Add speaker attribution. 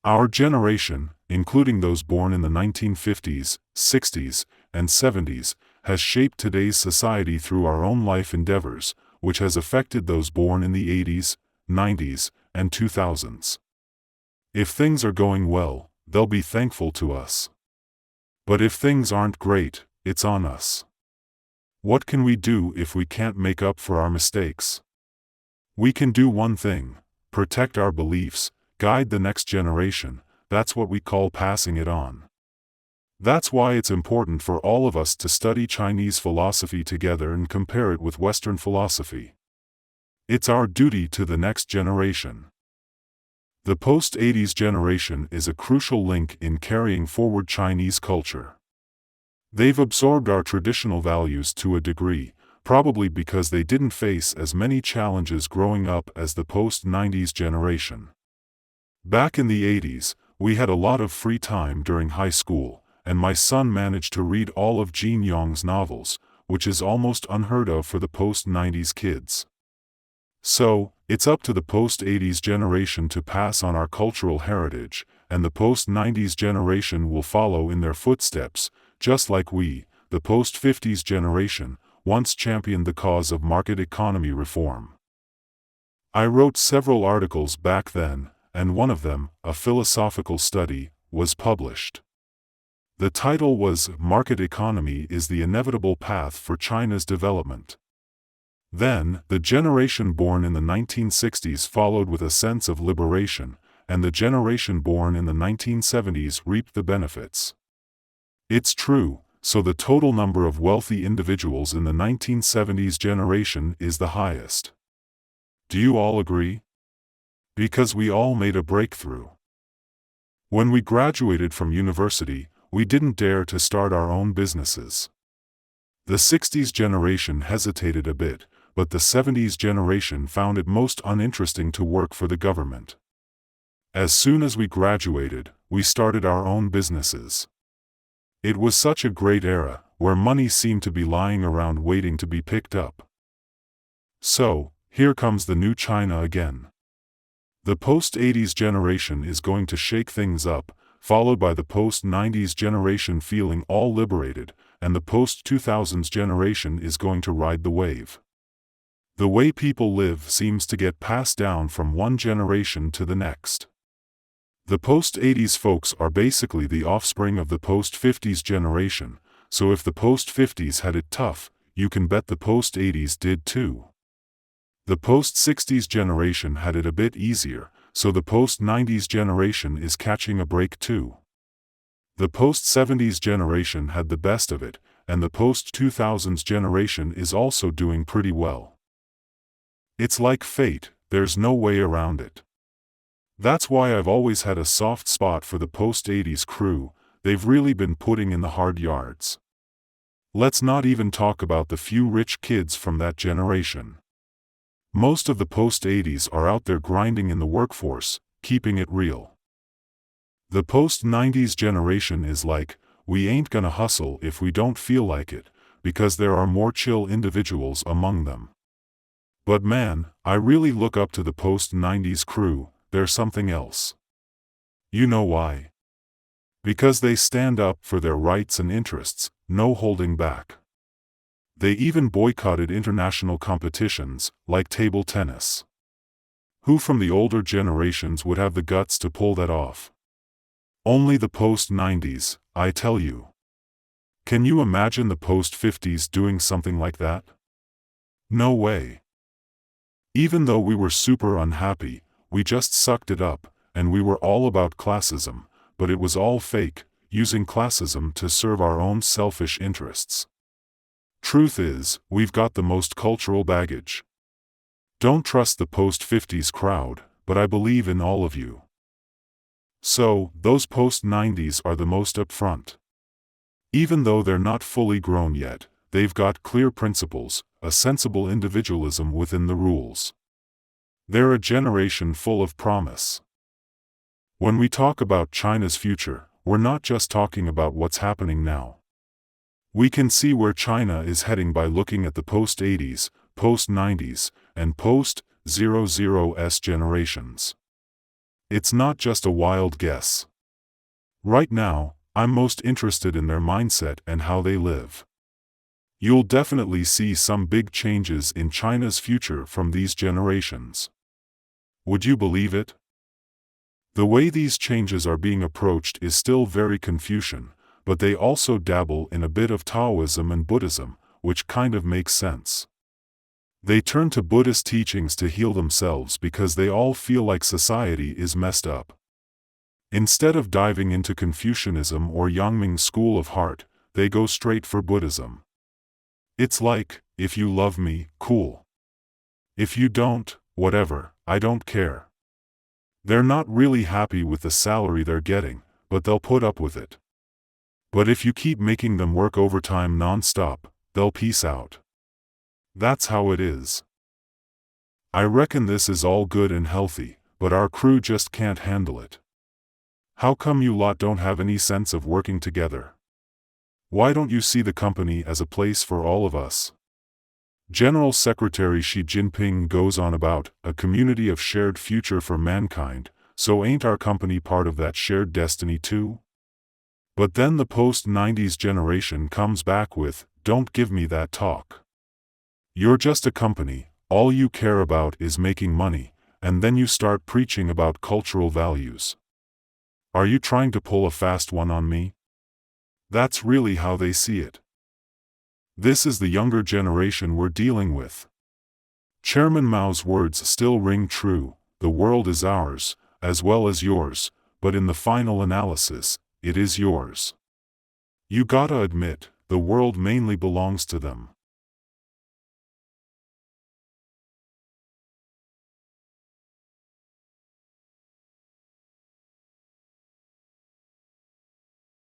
Speaker 1: Our generation, including those born in the 1950s, 60s, and 70s, has shaped today's society through our own life endeavors, which has affected those born in the 80s, 90s, and 2000s. If things are going well, they'll be thankful to us. But if things aren't great, it's on us. What can we do if we can't make up for our mistakes? We can do one thing: protect our beliefs, guide the next generation. That's what we call passing it on. That's why it's important for all of us to study Chinese philosophy together and compare it with Western philosophy. It's our duty to the next generation. The post-80s generation is a crucial link in carrying forward Chinese culture. They've absorbed our traditional values to a degree, probably because they didn't face as many challenges growing up as the post-90s generation. Back in the 80s, we had a lot of free time during high school, and my son managed to read all of Gene Yong's novels, which is almost unheard of for the post-90s kids. So, it's up to the post-80s generation to pass on our cultural heritage, and the post-90s generation will follow in their footsteps, just like we, the post-50s generation, once championed the cause of market economy reform. I wrote several articles back then, and one of them, a philosophical study, was published. The title was "Market Economy is the Inevitable Path for China's Development." Then, the generation born in the 1960s followed with a sense of liberation, and the generation born in the 1970s reaped the benefits. It's true, so the total number of wealthy individuals in the 1970s generation is the highest. Do you all agree? Because we all made a breakthrough. When we graduated from university, we didn't dare to start our own businesses. The 60s generation hesitated a bit, but the 70s generation found it most uninteresting to work for the government. As soon as we graduated, we started our own businesses. It was such a great era, where money seemed to be lying around waiting to be picked up. So, here comes the new China again. The post-80s generation is going to shake things up, followed by the post-90s generation feeling all liberated, and the post-2000s generation is going to ride the wave. The way people live seems to get passed down from one generation to the next. The post-80s folks are basically the offspring of the post-50s generation, so if the post-50s had it tough, you can bet the post-80s did too. The post-60s generation had it a bit easier, so the post-90s generation is catching a break too. The post-70s generation had the best of it, and the post-2000s generation is also doing pretty well. It's like fate, there's no way around it. That's why I've always had a soft spot for the post-80s crew. They've really been putting in the hard yards. Let's not even talk about the few rich kids from that generation. Most of the post-80s are out there grinding in the workforce, keeping it real. The post-90s generation is like, we ain't gonna hustle if we don't feel like it, because there are more chill individuals among them. But man, I really look up to the post-90s crew. They're something else. You know why? Because they stand up for their rights and interests, no holding back. They even boycotted international competitions, like table tennis. Who from the older generations would have the guts to pull that off? Only the post-90s, I tell you. Can you imagine the post-50s doing something like that? No way. Even though we were super unhappy, we just sucked it up, and we were all about classism, but it was all fake, using classism to serve our own selfish interests. Truth is, we've got the most cultural baggage. Don't trust the post-50s crowd, but I believe in all of you. So, those post-90s are the most upfront. Even though they're not fully grown yet, they've got clear principles, a sensible individualism within the rules. They're a generation full of promise. When we talk about China's future, we're not just talking about what's happening now. We can see where China is heading by looking at the post-80s, post-90s, and post-00s generations. It's not just a wild guess. Right now, I'm most interested in their mindset and how they live. You'll definitely see some big changes in China's future from these generations. Would you believe it? The way these changes are being approached is still very Confucian, but they also dabble in a bit of Taoism and Buddhism, which kind of makes sense. They turn to Buddhist teachings to heal themselves because they all feel like society is messed up. Instead of diving into Confucianism or Yangming's school of heart, they go straight for Buddhism. It's like, if you love me, cool. If you don't, whatever, I don't care. They're not really happy with the salary they're getting, but they'll put up with it. But if you keep making them work overtime non-stop, they'll peace out. That's how it is. I reckon this is all good and healthy, but our crew just can't handle it. How come you lot don't have any sense of working together? Why don't you see the company as a place for all of us? General Secretary Xi Jinping goes on about a community of shared future for mankind, so ain't our company part of that shared destiny too? But then the post-90s generation comes back with, don't give me that talk. You're just a company, all you care about is making money, and then you start preaching about cultural values. Are you trying to pull a fast one on me? That's really how they see it. This is the younger generation we're dealing with. Chairman Mao's words still ring true, the world is ours, as well as yours, but in the final analysis, it is yours. You gotta admit, the world mainly belongs to them.